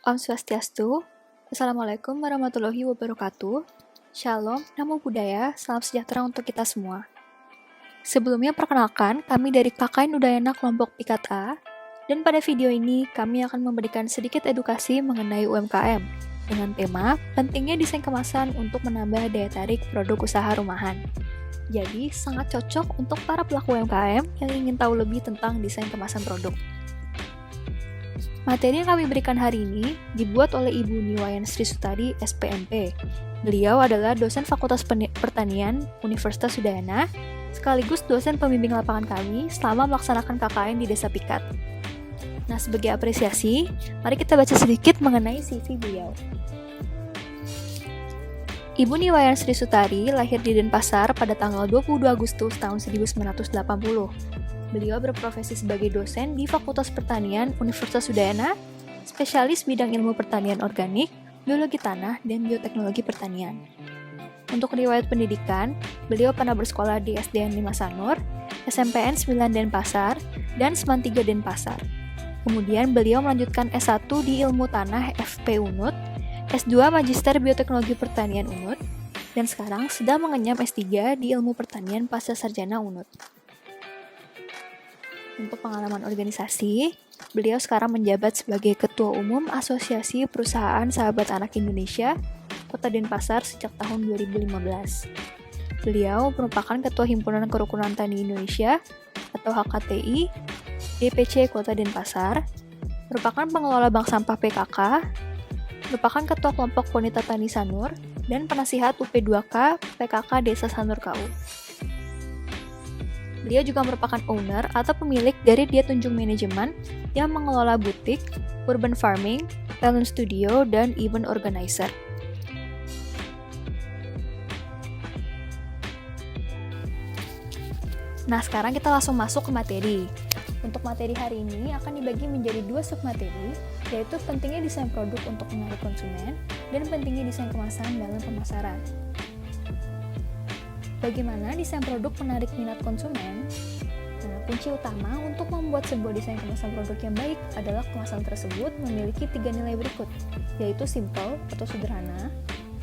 Om Swastiastu, Assalamualaikum warahmatullahi wabarakatuh, Shalom, Namo Buddhaya, salam sejahtera untuk kita semua. Sebelumnya perkenalkan, kami dari KKN Udayana kelompok Pikat A, dan pada video ini kami akan memberikan sedikit edukasi mengenai UMKM, dengan tema pentingnya desain kemasan untuk menambah daya tarik produk usaha rumahan. Jadi, sangat cocok untuk para pelaku UMKM yang ingin tahu lebih tentang desain kemasan produk. Materi yang kami berikan hari ini dibuat oleh Ibu Niwayan Sri Sutadi, SPMP. Beliau adalah dosen Fakultas Pertanian Universitas Udayana, sekaligus dosen pembimbing lapangan kami selama melaksanakan KKN di Desa Pikat. Nah, sebagai apresiasi, mari kita baca sedikit mengenai CV beliau. Ibu Niwayan Sri Sutadi lahir di Denpasar pada tanggal 22 Agustus tahun 1980. Beliau berprofesi sebagai dosen di Fakultas Pertanian Universitas Udayana, spesialis bidang ilmu pertanian organik, biologi tanah, dan bioteknologi pertanian. Untuk riwayat pendidikan, beliau pernah bersekolah di SDN 5 Sanur, SMPN 9 Denpasar, dan SMAN 3 Denpasar. Kemudian beliau melanjutkan S1 di Ilmu Tanah FP Unut, S2 Magister Bioteknologi Pertanian Unut, dan sekarang sedang mengenyam S3 di Ilmu Pertanian Pascasarjana Unut. Untuk pengalaman organisasi, beliau sekarang menjabat sebagai Ketua Umum Asosiasi Perusahaan Sahabat Anak Indonesia, Kota Denpasar sejak tahun 2015. Beliau merupakan Ketua Himpunan Kerukunan Tani Indonesia atau HKTI, DPC Kota Denpasar, merupakan pengelola bank sampah PKK, merupakan Ketua Kelompok Wanita Tani Sanur, dan penasihat UP2K PKK Desa Sanur KU. Beliau juga merupakan owner atau pemilik dari Dia Tunjung Manajemen yang mengelola butik, urban farming, talent studio, dan event organizer. Nah, sekarang kita langsung masuk ke materi. Untuk materi hari ini akan dibagi menjadi 2 submateri, yaitu pentingnya desain produk untuk menarik konsumen dan pentingnya desain kemasan dalam pemasaran. Bagaimana desain produk menarik minat konsumen? Nah, kunci utama untuk membuat sebuah desain kemasan produk yang baik adalah kemasan tersebut memiliki 3 nilai berikut, yaitu simple atau sederhana,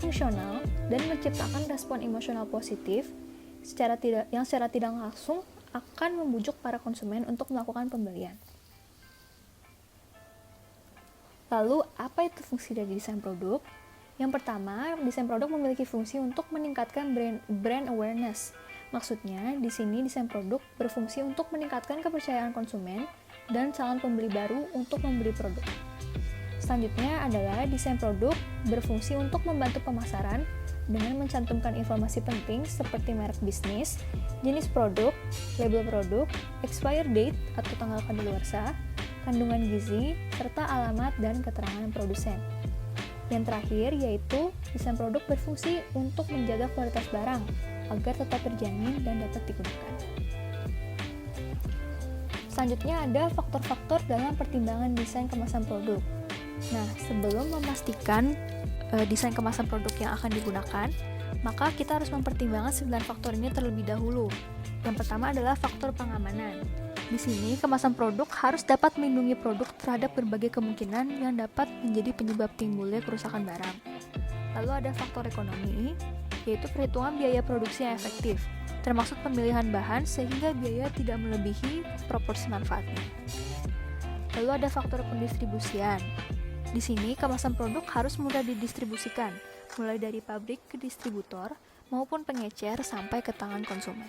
fungsional, dan menciptakan respon emosional positif yang secara tidak langsung akan membujuk para konsumen untuk melakukan pembelian. Lalu, apa itu fungsi dari desain produk? Yang pertama, desain produk memiliki fungsi untuk meningkatkan brand awareness. Maksudnya, di sini desain produk berfungsi untuk meningkatkan kepercayaan konsumen dan calon pembeli baru untuk membeli produk. Selanjutnya adalah desain produk berfungsi untuk membantu pemasaran dengan mencantumkan informasi penting seperti merek bisnis, jenis produk, label produk, expired date atau tanggal kadaluarsa, kandungan gizi, serta alamat dan keterangan produsen. Yang terakhir yaitu desain produk berfungsi untuk menjaga kualitas barang agar tetap terjamin dan dapat digunakan. Selanjutnya ada faktor-faktor dalam pertimbangan desain kemasan produk. Nah, sebelum memastikan desain kemasan produk yang akan digunakan, maka kita harus mempertimbangkan 9 faktor ini terlebih dahulu. Yang pertama adalah faktor pengamanan. Di sini, kemasan produk harus dapat melindungi produk terhadap berbagai kemungkinan yang dapat menjadi penyebab timbulnya kerusakan barang. Lalu ada faktor ekonomi, yaitu perhitungan biaya produksi yang efektif, termasuk pemilihan bahan sehingga biaya tidak melebihi proporsi manfaatnya. Lalu ada faktor pendistribusian. Di sini, kemasan produk harus mudah didistribusikan, mulai dari pabrik ke distributor maupun pengecer sampai ke tangan konsumen.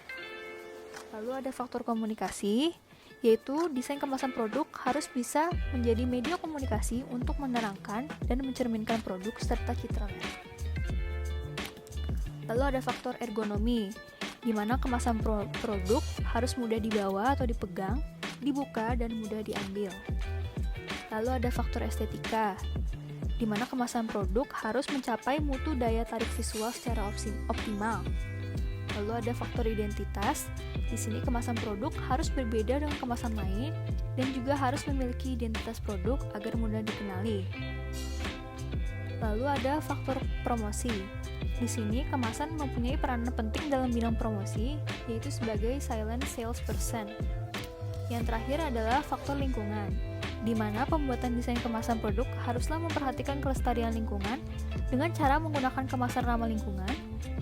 Lalu ada faktor komunikasi, yaitu desain kemasan produk harus bisa menjadi media komunikasi untuk menerangkan dan mencerminkan produk serta citra merek. Lalu ada faktor ergonomi, di mana kemasan produk harus mudah dibawa atau dipegang, dibuka, dan mudah diambil. Lalu ada faktor estetika, di mana kemasan produk harus mencapai mutu daya tarik visual secara optimal. Lalu ada faktor identitas. Di sini kemasan produk harus berbeda dengan kemasan lain dan juga harus memiliki identitas produk agar mudah dikenali. Lalu ada faktor promosi. Di sini kemasan mempunyai peranan penting dalam bidang promosi, yaitu sebagai silent salesperson. Yang terakhir adalah faktor lingkungan. di mana pembuatan desain kemasan produk haruslah memperhatikan kelestarian lingkungan dengan cara menggunakan kemasan ramah lingkungan,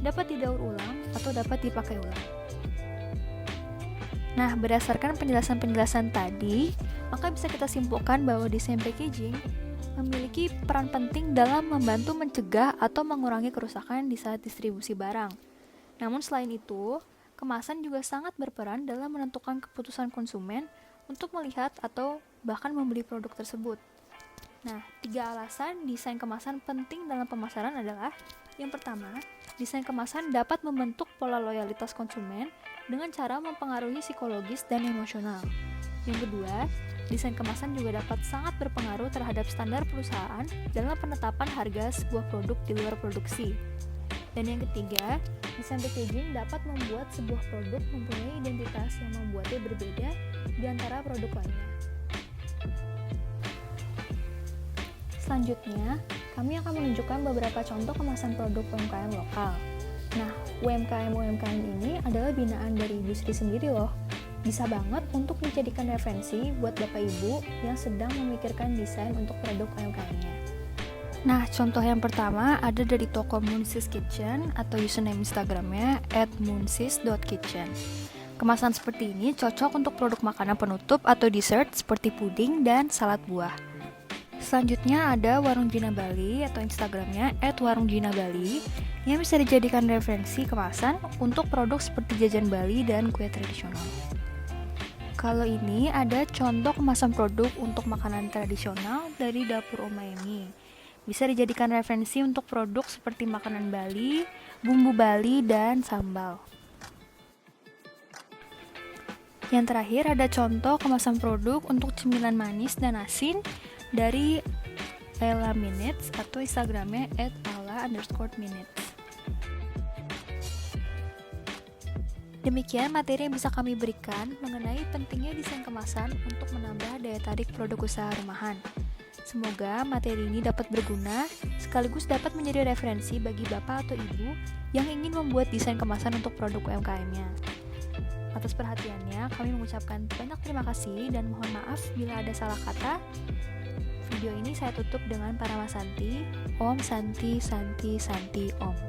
dapat didaur ulang, atau dapat dipakai ulang. Nah, berdasarkan penjelasan-penjelasan tadi, maka bisa kita simpulkan bahwa desain packaging memiliki peran penting dalam membantu mencegah atau mengurangi kerusakan di saat distribusi barang. Namun selain itu, kemasan juga sangat berperan dalam menentukan keputusan konsumen untuk melihat atau bahkan membeli produk tersebut. Nah, 3 alasan desain kemasan penting dalam pemasaran adalah: yang pertama, desain kemasan dapat membentuk pola loyalitas konsumen dengan cara mempengaruhi psikologis dan emosional. Yang kedua, desain kemasan juga dapat sangat berpengaruh terhadap standar perusahaan dalam penetapan harga sebuah produk di luar produksi. Dan yang ketiga, desain packaging dapat membuat sebuah produk mempunyai identitas yang membuatnya berbeda di antara produk lainnya. Selanjutnya, kami akan menunjukkan beberapa contoh kemasan produk UMKM lokal. Nah, UMKM-UMKM ini adalah binaan dari Ibu Sri sendiri loh. Bisa banget untuk dijadikan referensi buat Bapak Ibu yang sedang memikirkan desain untuk produk UMKM-nya. Nah, contoh yang pertama ada dari toko Moonsis Kitchen atau username Instagramnya @moonsis.kitchen. Kemasan seperti ini cocok untuk produk makanan penutup atau dessert seperti puding dan salad buah. Selanjutnya ada Warung Jina Bali atau Instagramnya @warungjinabali yang bisa dijadikan referensi kemasan untuk produk seperti jajan Bali dan kue tradisional. Kalau ini ada contoh kemasan produk untuk makanan tradisional dari dapur Oma Emi. Bisa dijadikan referensi untuk produk seperti makanan Bali, bumbu Bali, dan sambal. Yang terakhir ada contoh kemasan produk untuk cemilan manis dan asin dari Ella Minutes atau Instagramnya @ala_minutes. Demikian materi yang bisa kami berikan mengenai pentingnya desain kemasan untuk menambah daya tarik produk usaha rumahan. Semoga materi ini dapat berguna, sekaligus dapat menjadi referensi bagi Bapak atau Ibu yang ingin membuat desain kemasan untuk produk UMKM-nya. Atas perhatiannya, kami mengucapkan banyak terima kasih dan mohon maaf bila ada salah kata. Video ini saya tutup dengan Paramasanti, Om Santi Santi Santi Om.